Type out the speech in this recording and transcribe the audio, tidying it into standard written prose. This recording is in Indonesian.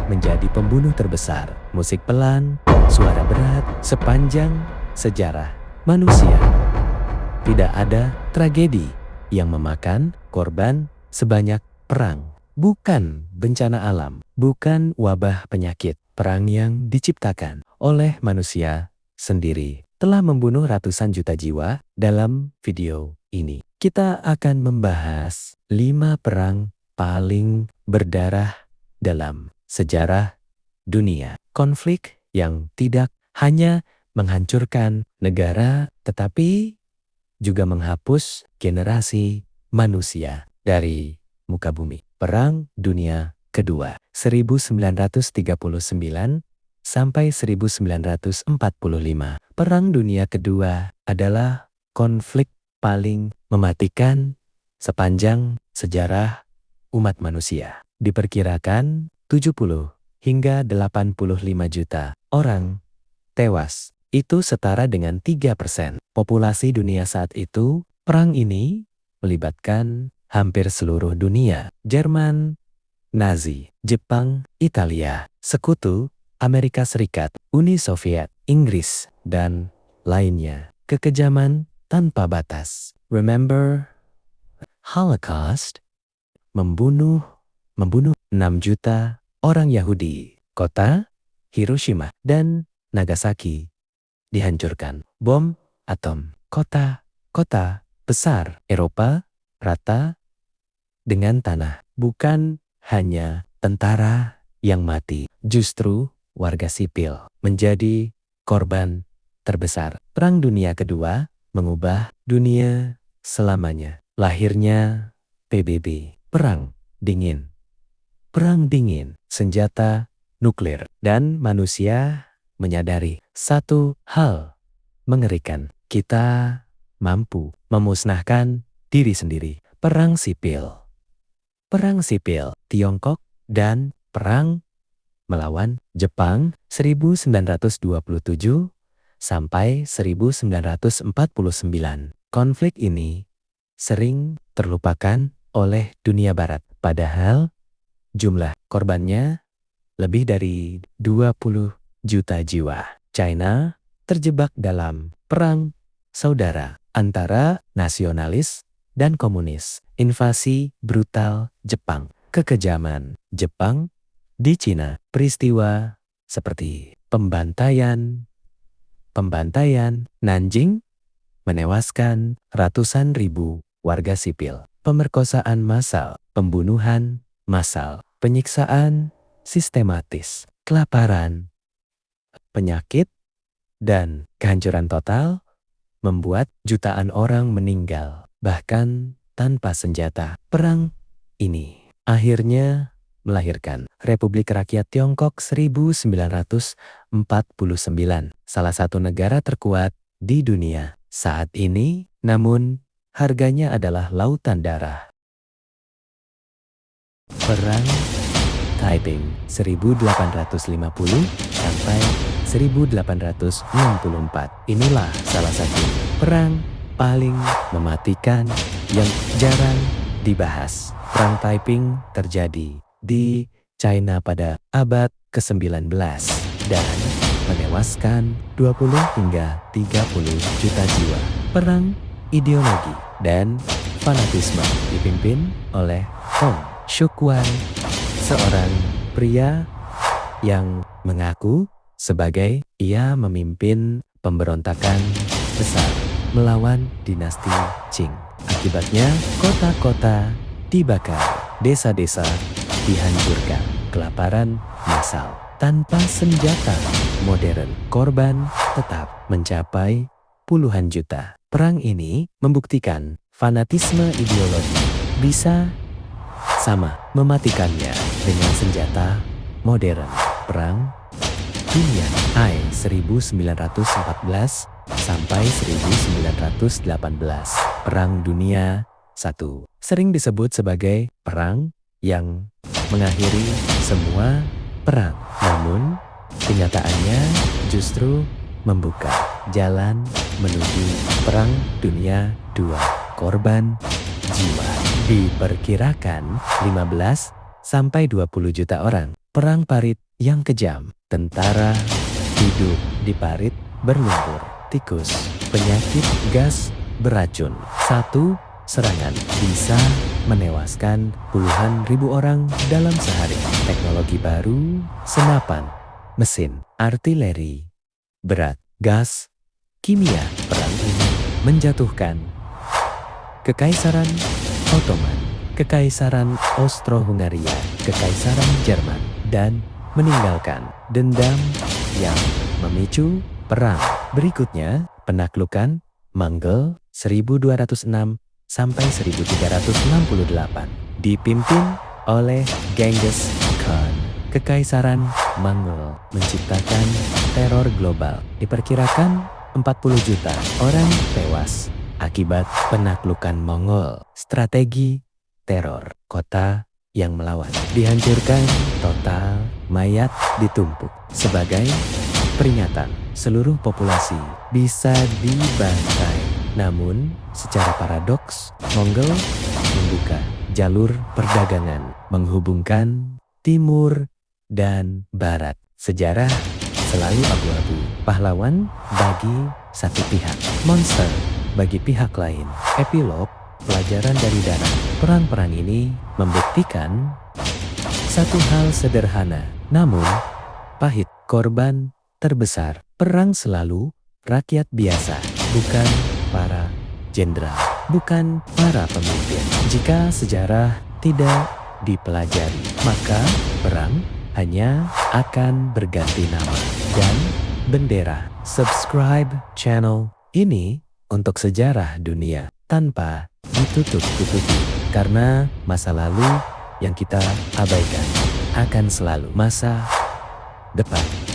menjadi pembunuh terbesar. Musik pelan, suara berat, sepanjang sejarah manusia. Tidak ada tragedi yang memakan korban sebanyak perang. Bukan bencana alam, bukan wabah penyakit. Perang yang diciptakan oleh manusia sendiri telah membunuh ratusan juta jiwa. Dalam video ini, kita akan membahas 5 perang paling berdarah dalam sejarah dunia. Konflik yang tidak hanya menghancurkan negara, tetapi juga menghapus generasi manusia dari muka bumi. Perang Dunia Kedua 1939 sampai 1945. Perang Dunia Kedua adalah konflik paling mematikan sepanjang sejarah umat manusia. Diperkirakan 70 hingga 85 juta orang tewas. Itu setara dengan 3% populasi dunia saat itu. Perang ini melibatkan hampir seluruh dunia. Jerman, Nazi, Jepang, Italia, Sekutu, Amerika Serikat, Uni Soviet, Inggris, dan lainnya. Kekejaman tanpa batas. Remember Holocaust? Membunuh 6 juta orang Yahudi. Kota Hiroshima dan Nagasaki dihancurkan. Bom atom. Kota besar Eropa rata dengan tanah. Bukan hanya tentara yang mati, justru warga sipil menjadi korban terbesar. Perang Dunia Kedua mengubah dunia selamanya. Lahirnya PBB, Perang Dingin. Perang Dingin, senjata nuklir, dan manusia menyadari satu hal mengerikan. Kita mampu memusnahkan diri sendiri. Perang sipil. Perang sipil Tiongkok dan perang melawan Jepang 1927 sampai 1949. Konflik ini sering terlupakan oleh dunia barat. Padahal jumlah korbannya lebih dari 20 juta jiwa. China terjebak dalam perang saudara antara nasionalis dan komunis. Invasi brutal Jepang. Kekejaman Jepang di Cina. Peristiwa seperti pembantaian Nanjing menewaskan ratusan ribu warga sipil. Pemerkosaan massal, pembunuhan massal, penyiksaan sistematis, kelaparan, penyakit, dan kehancuran total membuat jutaan orang meninggal, bahkan tanpa senjata. Perang ini akhirnya melahirkan Republik Rakyat Tiongkok 1949, salah satu negara terkuat di dunia saat ini, namun harganya adalah lautan darah. Perang Taiping 1850 sampai 1864. Inilah salah satu perang paling mematikan yang jarang dibahas. Perang Taiping terjadi di China pada abad ke-19 dan menewaskan 20 hingga 30 juta jiwa. Perang ideologi dan fanatisme dipimpin oleh Hong Xiuquan, seorang pria yang mengaku sebagai ia memimpin pemberontakan besar melawan dinasti Qing. Akibatnya kota-kota dibakar, desa-desa dihancurkan, kelaparan massal. Tanpa senjata modern, korban tetap mencapai puluhan juta. Perang ini membuktikan fanatisme ideologi bisa sama mematikannya dengan senjata modern. Perang Dunia I 1914 sampai 1918. Perang Dunia I sering disebut sebagai perang yang mengakhiri semua perang. Namun kenyataannya justru membuka jalan menuju Perang Dunia II. Korban jiwa diperkirakan 15 sampai 20 juta orang. Perang parit yang kejam. Tentara hidup di parit berlumpur, tikus, penyakit, gas, beracun. Satu serangan bisa menewaskan puluhan ribu orang dalam sehari. Teknologi baru, senapan, mesin, artileri, berat, gas, kimia. Perang ini menjatuhkan Kekaisaran Ottoman, Kekaisaran Austro-Hungaria, Kekaisaran Jerman, dan meninggalkan dendam yang memicu perang. Berikutnya, penaklukan Mongol 1206 sampai 1368 dipimpin oleh Genghis Khan. Kekaisaran Mongol menciptakan teror global. Diperkirakan 40 juta orang tewas akibat penaklukan Mongol. Strategi teror, kota yang melawan dihancurkan total, mayat ditumpuk. Sebagai peringatan, seluruh populasi bisa dibantai. Namun, secara paradoks, Mongol membuka jalur perdagangan menghubungkan timur dan barat. Sejarah selalu abu-abu. Pahlawan bagi satu pihak, monster bagi pihak lain. Epilog, pelajaran dari darah. Perang-perang ini membuktikan satu hal sederhana, namun pahit. Korban terbesar perang selalu rakyat biasa, bukan para jenderal, bukan para pemimpin. Jika sejarah tidak dipelajari, maka perang hanya akan berganti nama dan bendera. Subscribe channel ini untuk sejarah dunia tanpa ditutup-tutupi, karena masa lalu yang kita abaikan akan selalu masa depan.